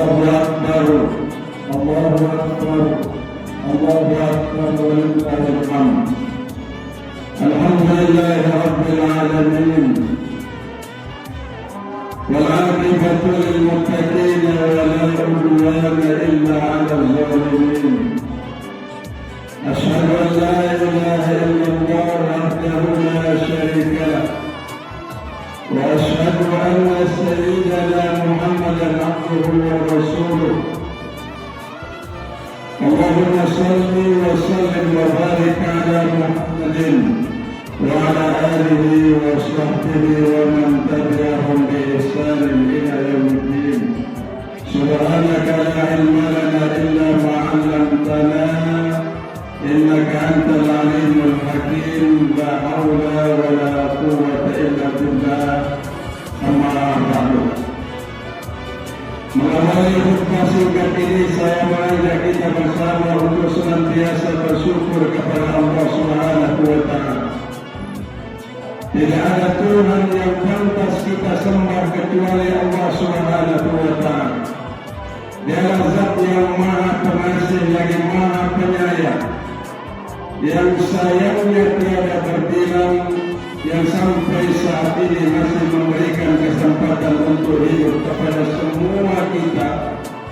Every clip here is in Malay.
Allahu Akbar, Allahu Akbar, Allahu Akbar walillahil hamd. Alhamdulillahi rabbil alamin. والعاقبة للمتقين ولا عدوان إلا على الظالمين. أشهد أن لا إله إلا الله وحده لا شريك له، وأشهد أن سيدنا محمدا عبده ورسوله. اللهم صل وسلم وبارك على محمد وعلى آله وصحبه ومن تبعهم بإحسان إلى يوم الدين. سبحانك لا علم لنا إلا ما علمتنا إنك أنت العليم الحكيم. لا حول ولا قوة إلا بالله. أما بعد. Mengawali khutbah singkat ini, saya mengajak kita bersama untuk senantiasa bersyukur kepada Allah Subhanahu wa Ta'ala. Tidak ada Tuhan yang pantas kita sembah kecuali Allah Subhanahu wa Ta'ala. Dialah Zat yang Maha Pengasih lagi Maha Penyayang, yang sayangnya tiada terbilang, yang sampai saat ini masih memberikan kesempatan untuk hidup kepada semua kita,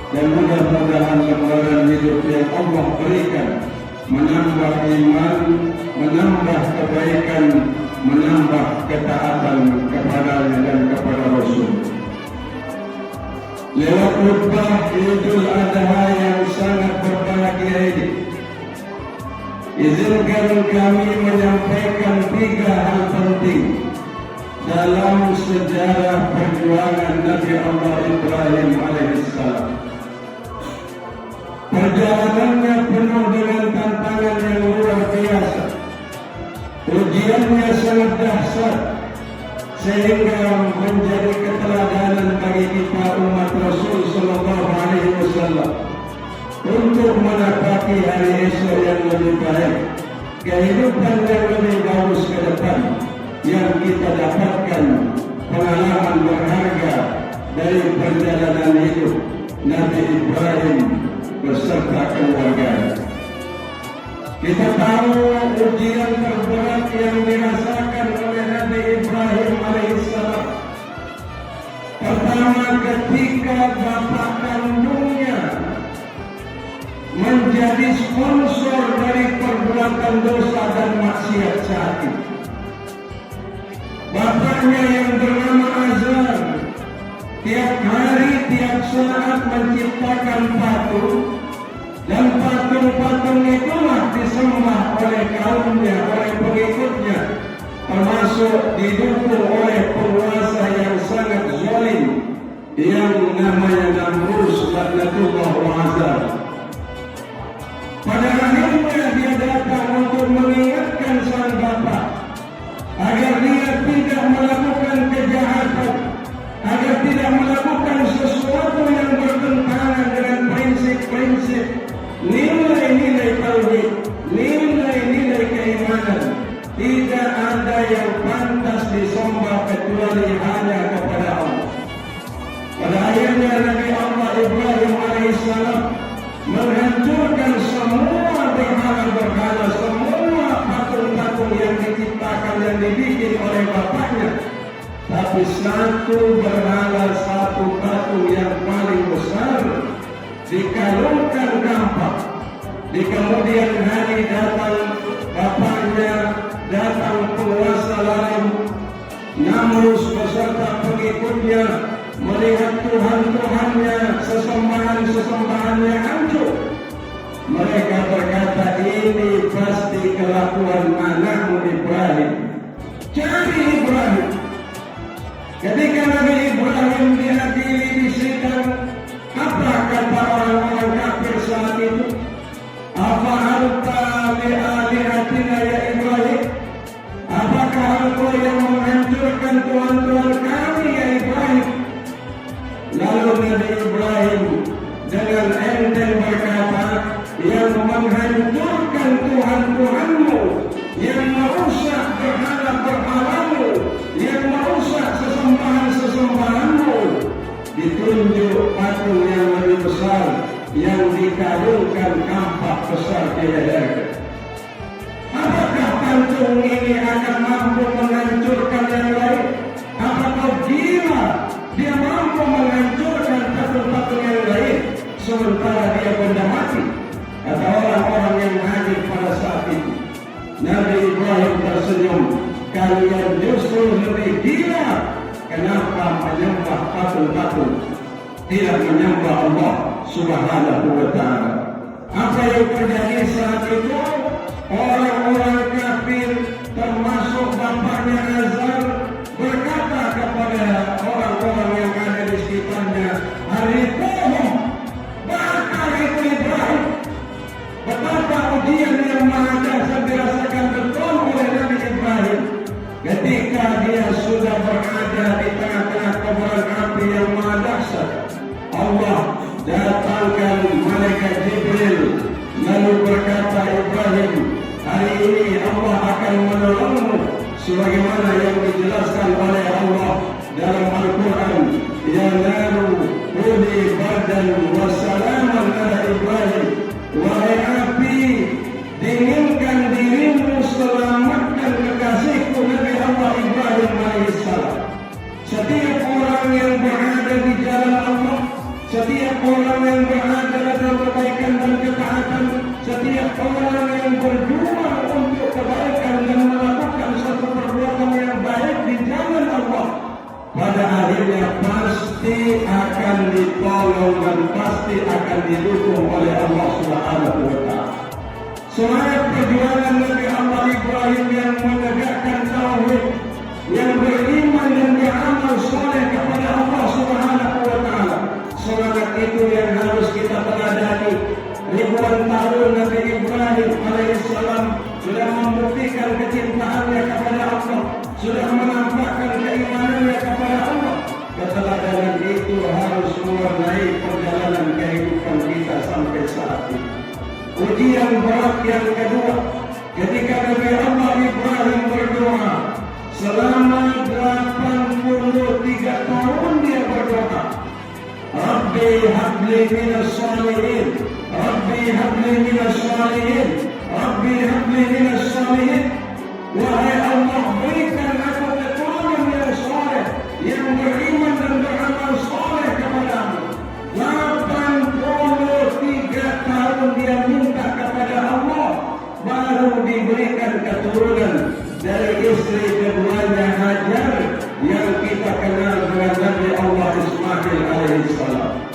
dan mudah-mudahan lembaran hidup yang Allah berikan menambah iman, menambah kebaikan, menambah ketaatan kepadanya dan kepada Rasul. Lewat khutbah Idul Adha yang sangat berbahagia ini, izinkan kami menyampaikan 3 hal penting dalam sejarah perjuangan Nabi Allah Ibrahim alaihissalam. Perjalanannya penuh dengan tantangan yang luar biasa. Ujiannya sangat dahsyat, sehingga menjadi keteladanan bagi kita umat Rasul sallallahu alaihi wasallam untuk menapaki hari esok yang lebih baik, kehidupan yang lebih bagus ke depan, yang kita dapatkan pengalaman berharga dari perjalanan hidup Nabi Ibrahim beserta keluarganya. Kita tahu ujian terberat yang dirasakan oleh Nabi Ibrahim alaihissalam. Pertama, ketika bapak kandungnya menjadi sponsor dari perbuatan dosa dan maksiat saat itu. Bapaknya yang bernama Azar tiap hari, tiap saat menciptakan patung, dan patung-patung itulah disembah oleh kaumnya, oleh pengikutnya, termasuk didukung oleh penguasa yang sangat zalim yang namanya Namrus laknatullah wa azab. Pada akhirnya dia datang untuk mengingatkan sang bapak agar dia tidak melakukan kejahatan, agar tidak melakukan sesuatu yang bertentangan dengan prinsip-prinsip, nilai-nilai tauhid, nilai-nilai keimanan. Tidak ada yang pantas disembah kecuali hanya kepada Allah. Pada akhirnya Nabi Allah Ibrahim alaihissalam menghancurkan semua berhala-berhala, semua patung-patung yang diciptakan, yang dibikin oleh bapaknya. Tapi satu berhala, satu patung yang paling besar dikalungkan kampak. Di kemudian hari datang bapaknya, datang penguasa lain, Namrus beserta pengikutnya, melihat Tuhan-Tuhannya, sesembahan-sesembahannya hancur. Mereka berkata, ini pasti kelakuan anakmu Ibrahim. Cari Ibrahim. Ketika Nabi Ibrahim diadili di sidang, apa kata orang-orang kafir saat itu? Apa anta li'alihatina ya Ibrahim? Apakah engkau yang menghancurkan Tuhan-Tuhan kami ya Ibrahim? Lalu Nabi Ibrahim dengan enteng berkata, yang menghancurkan Tuhan-Tuhanmu, yang merusak berhala-berhalamu, yang merusak sesembahan-sesembahanmu, ditunjuk patung yang lebih besar yang dikalungkan kampak besar di lehernya. Apakah patung ini akan mampu menghancurkan yang lain? Apakah dia mampu menghancurkan patung-patung yang lain sementara dia benda mati? Kata orang-orang yang hadir pada saat itu. Nabi Ibrahim tersenyum. Kalian justru lebih gila. Kenapa menyembah patung-patung, tidak menyembah Allah Subhanahu wa ta'ala? Apa yang terjadi saat itu? Orang-orang kafir termasuk bapaknya Azar berkata kepada orang-orang yang ada di sekitarnya, "Hariquhum, bakar itu Ibrahim." Betapa ujian yang maha dahsyat dirasakan betul oleh Nabi Ibrahim ketika dia sudah berada di tengah-tengah kobaran api yang maha dahsyat. Allah datangkan malaikat Jibril lalu berkata, "Ibrahim, hari ini Allah akan menolongmu sebagaimana yang dijelaskan oleh Allah dalam Al-Quran. Ya naru kuni bardan wa salaman ala Ibrahim." Wahai api, dinginkan dirimu, selamatkan kekasihku Nabi Allah Ibrahim alaihissalam. Setiap orang yang berada di jalan Allah, setiap orang yang berada dalam kebaikan dan ketaatan, setiap orang yang berjuang untuk kebaikan dan melakukan satu perbuatan yang baik di jalan Allah, pada akhirnya pasti akan ditolong dan pasti akan didukung oleh Allah Subhanahu wa ta'ala. Semangat perjuangan Nabi Allah Ibrahim yang menegakkan tauhid, yang beriman dan beramal soleh kepada Allah Subhanahu wa ta'ala. Semangat itu yang harus kita teladani. Ribuan tahun Nabi Ibrahim alaihissalam sudah membuktikan kecintaannya kepada Allah, sudah menampakkan keimanannya kepada Allah. Keteladanan itu harus mewarnai perjalanan kehidupan kita sampai saat ini. Ujian berat yang kedua, ketika Nabi Allah Ibrahim berdoa selama 83 tahun dia berdoa, "Rabbi habli minas salihin, Rabbi habli minas salihin, Rabbi habli minas salihin." Wahai Allah, berikan aku keturunan yang soleh, yang beriman dan beramal soleh kepadamu. 83 tahun dia minta kepada Allah, baru diberikan keturunan dari istri keduanya Hajar yang kita kenal dengan Nabi Allah Ismail alaihissalam.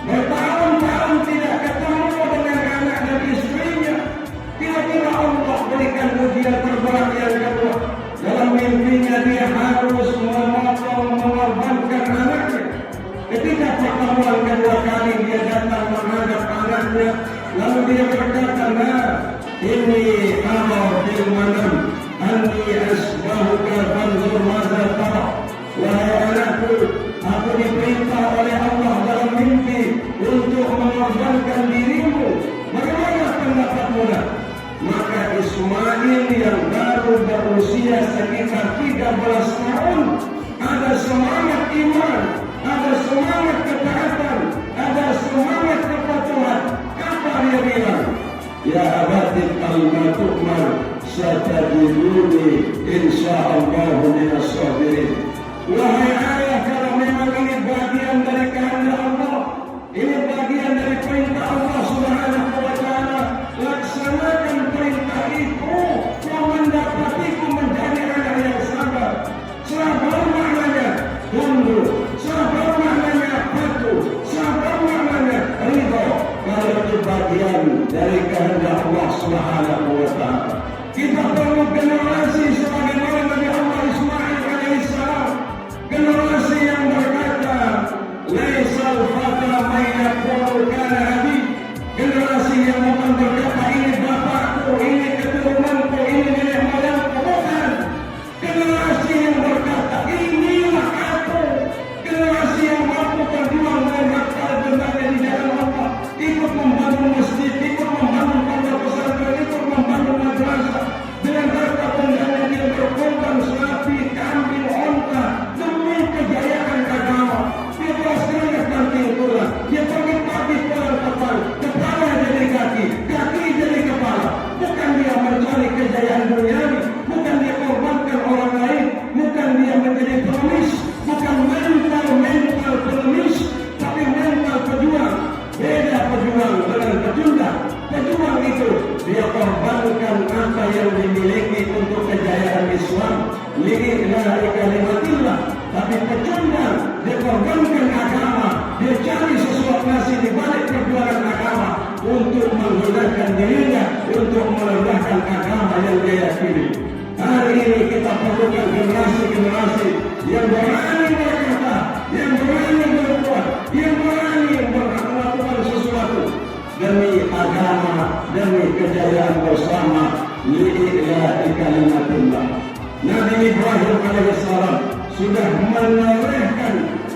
Bertahun-tahun tidak ketemu dengan anak dan istrinya. Tiba-tiba Allah berikan ujian terberat yang kedua. Dalam mimpinya dia harus mengorbankan anaknya. Ketika pertemuan kedua kali dia datang menghadap anaknya, lalu dia berkata, "Nah, ini amal bil manam, anni asbahuka fanzur madza tara." Wahai anakku, aku diperintah oleh Allah dalam mimpi untuk mengorbankan dirimu. Bagaimana pendapatmu? Maka Ismail yang baru berusia sekitar 13 tahun ada semangat iman, ada semangat ketaatan, ada semangat kepatuhan. Apa dia bilang? "Ya abati ma tu'mar, satajiduni insyaallah minas sabirin." Wahai ayah, kalau memang ini bagian dari kehendak Allah, ini bagian dari perintah Allah Subhanahu wa ta'ala, laksanakan perintah itu, kau mendapatiku menjadi anak yang sabar. Sabar maknanya tunduk, sabar maknanya patuh, sabar maknanya ridho. Kalau itu bagian dari kehendak Allah Subhanahu wa ta'ala. Kita perlu generasi sebagaimana Nabi Allah Ismail alaihissalam, generasi yang berkata, "Laisal fata may yaqulu kana abi." Generasi yang bukan berkata, "Ini bapakku, ini keturunanku, ini nenek moyangku." Bukan. Generasi yang berkata, menjadi pengemis, bukan mental pengemis, tapi mental pejuang. Beda pejuang dengan pecundang. Pejuang itu dia korbankan apa yang dimiliki untuk kejayaan Islam, lillahi kalimatillah. Tapi pecundang dia korbankan agama, dia cari sesuatu nasi di balik perjuangan agama untuk menggunakan dirinya untuk merendahkan agama yang dia yakini. Hari ini kita perlukan generasi-generasi yang berani berkata, yang berani berbuat, yang berani melakukan sesuatu demi agama, demi kejayaan bersama, lillahi kalimatillah. Nabi Ibrahim alaihissalam sudah menorehkan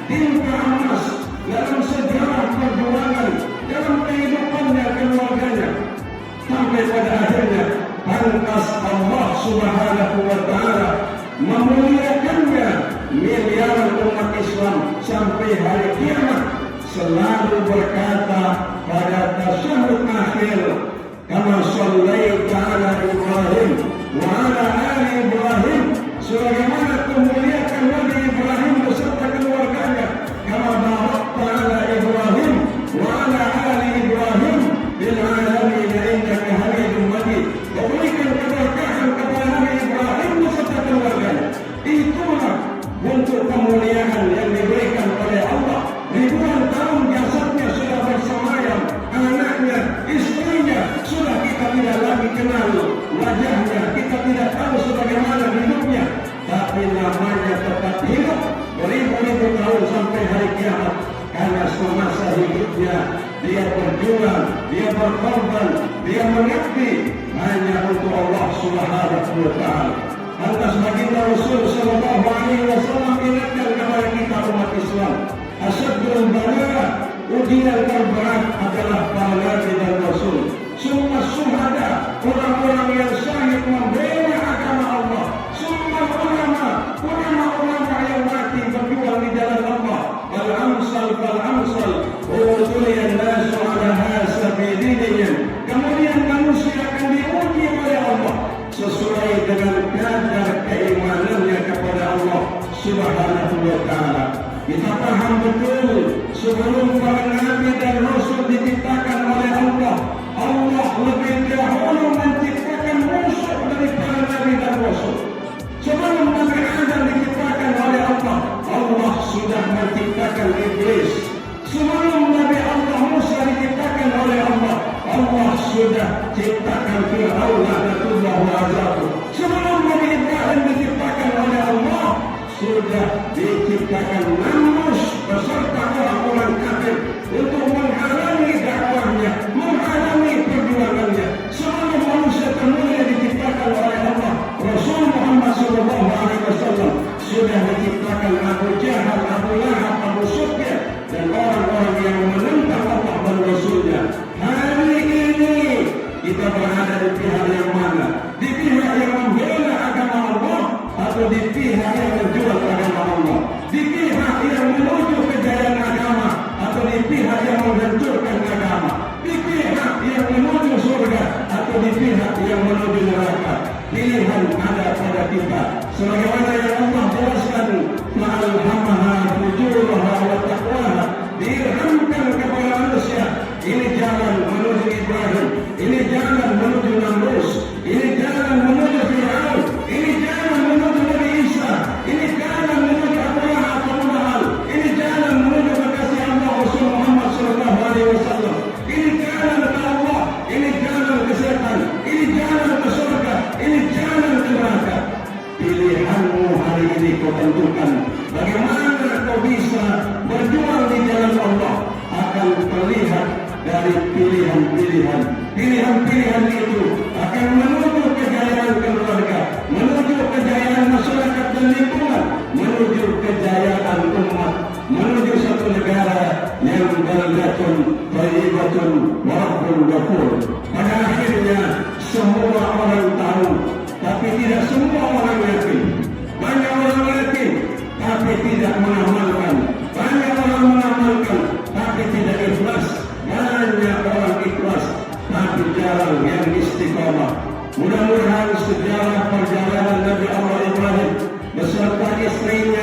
tinta emas dalam sejarah perjuangan, dalam kehidupannya, keluarganya, sampai pada akhirnya pantas Allah Subhanahu wa Ta'ala memuliakannya. Miliaran umat Islam sampai hari kiamat selalu berkata pada tasyahud akhir, kama shallaita ala Ibrahim wa ala ali Ibrahim, sebagaimana memuliakan Nabi Ibrahim beserta keluarganya, kama barakta ala Ibrahim wa ala ali Ibrahim bil alamin innaka Hamidum Majid. Berikan keberkahan kepada Nabi Ibrahim beserta keluarganya. Itulah untuk kemuliaan yang diberikan oleh Allah. Ribuan tahun jasadnya sudah bersemayam, anaknya, istrinya sudah kita tidak lagi kenal wajahnya, kita tidak tahu sebagaimana hidupnya, tapi namanya tetap hidup beribu-ribu tahun sampai hari kiamat, karena semasa hidupnya dia berjuang, dia berkorban, dia mengabdi hanya untuk Allah Subhanahu wa Ta'ala. Lantas baginda Rasul sallallahu alaihi wasallam ingatkan kepada kita umat Islam, asyadul bala, ujian terberat adalah para nabi dan rasul. Semua syuhada, orang-orang yang syahid membela agama Allah. Semua ulama yang mati berjuang di jalan Allah. Al-amsal fal-amsal, utulian nasu ala hasabi dinihim. Kemudian manusia akan diuji oleh Allah sesuai dengan kadar keimanannya kepada Allah Subhanahu wa Ta'ala. Kita paham betul, sebelum para nabi dan rasul diciptakan oleh Allah, Allah lebih dahulu menciptakan musuh daripada nabi dan rasul. Sebelum Nabi Adam diciptakan oleh Allah, Allah sudah menciptakan iblis. Sebelum Nabi Allah Musa diciptakan oleh Allah, Allah sudah ciptakan Fir'aun laknatullah wa azabuh. Sebelum Nabi Ibrahim diciptakan oleh Allah, sudah diciptakan Namrus beserta orang-orang kafir untuk menghalangi dakwahnya, menghalangi perjuangannya. Sebelum manusia termulia diciptakan oleh Allah, Rasul Muhammad SAW sudah diciptakan Abu Jahal, Abu Lahab, Abu Sufyan, dan orang-orang yang menentang Allah dan Rasulnya. Hari ini kita berada di pihak yang mana? Di pihak yang membela agama Allah atau di pihak yang menjual agama Allah? Di pihak yang menuju kejayaan agama atau di pihak yang menghancurkan agama? Di pihak yang menuju surga atau di pihak yang menuju neraka? Pilihan ada pada kita. Sebagaimana yang Allah jelaskan, ma'alhamaha fujuraha wa taqwaha, diilhamkan kepada manusia. Ini jalan menuju Ibrahim, ini jalan menuju Namrus, ini jalan menuju Fir'aun, ini jalan menuju Nabi Isa, ini jalan menuju Abu Lahab, Abu Lahab, ini jalan menuju kekasih Allah Rasul Muhammad SAW. Ini jalan ke Allah, ini jalan ke setan, ini jalan ke surga, ini jalan ke neraka. Pilihanmu hari ini kau tentukan. Bagaimana kau bisa berjuang di jalan Allah akan terlihat dari pilihan-pilihan. Pilihan-pilihan itu akan menuju kejayaan keluarga, menuju kejayaan masyarakat dan lingkungan, menuju kejayaan umat, menuju satu negara yang baldatun thayyibatun wa rabbun ghafur. Pada akhirnya semua orang tahu, tapi tidak semua orang yakin. Banyak orang yakin, tapi tidak mengamalkan. Banyak orang mengamalkan, tapi tidak ikhlas. Banyak orang ikhlas, tapi jarang yang istiqamah. Mudah-mudahan sejarah perjalanan Nabi Allah Ibrahim beserta istrinya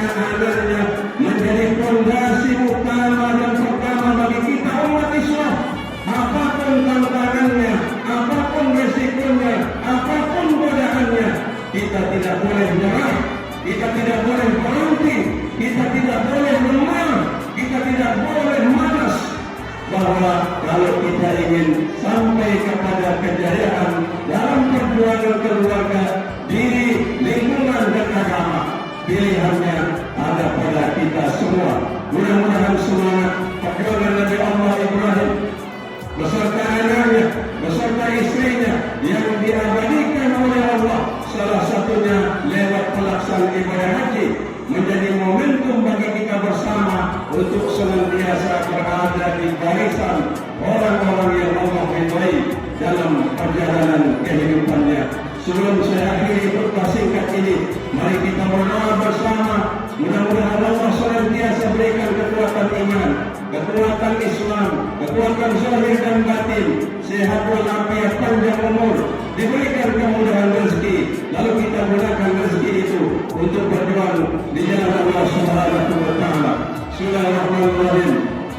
beserta anaknya, beserta istrinya yang diabadikan oleh Allah, salah satunya lewat pelaksanaan ibadah haji, menjadi momentum bagi kita bersama untuk senantiasa berada di barisan orang-orang yang Allah ridhai dalam perjalanan kehidupannya. Sebelum saya akhiri khutbah singkat ini, mari kita berdoa bersama. Mudah-mudahan Allah senantiasa berikan kekuatan iman, kekuatan Islam, kekuatan zahir dan batin, sehat walafiat, panjang umur, diberikan kemudahan rezeki, lalu kita gunakan rezeki itu untuk berjuang di jalan Allah Subhanahu wa taala. Bismillahirrahmanirrahim.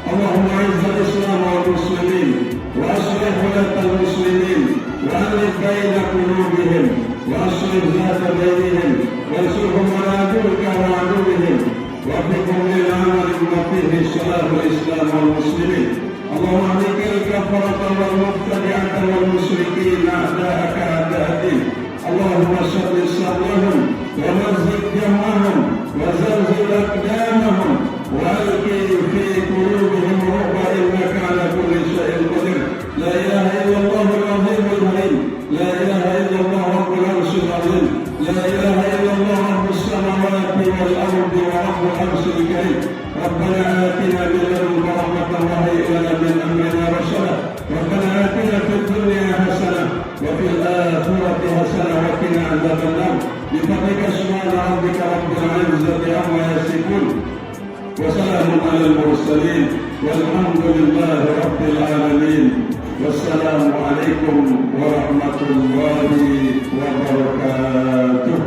Allahumma izzil Islam wal muslimin wa aslih walatal muslimin wa alif baina qulubihim wa aslih zata bainihim wansurhum ala aduwwika wa aduwwihim وفقهم للعمل بما فيه صلاح الاسلام والمسلمين. اللهم اهدك الكفرة والمبتدعة والمشركين اعداءك اعداء الدين. اللهم شر شرهم ومزق جمعهم وزلزل اقدامهم والق في قلوبهم الرعب انك على كل شيء قدير. لا اله الا الله العظيم الحليم. لا اله الا الله رب العرش العظيم. لا اله الا الله رب السماوات والارض ورب العرش الكريم. ربنا آتنا من لدنك رحمة وهيئ لنا من أمرنا رشدا. ربنا آتنا في الدنيا حسنة وفي الآخرة حسنة وقنا عذاب النار. بفضلك سبحان ربك رب العزة عما يصفون وسلام على المرسلين والحمد لله رب العالمين. والسلام عليكم ورحمة الله وبركاته.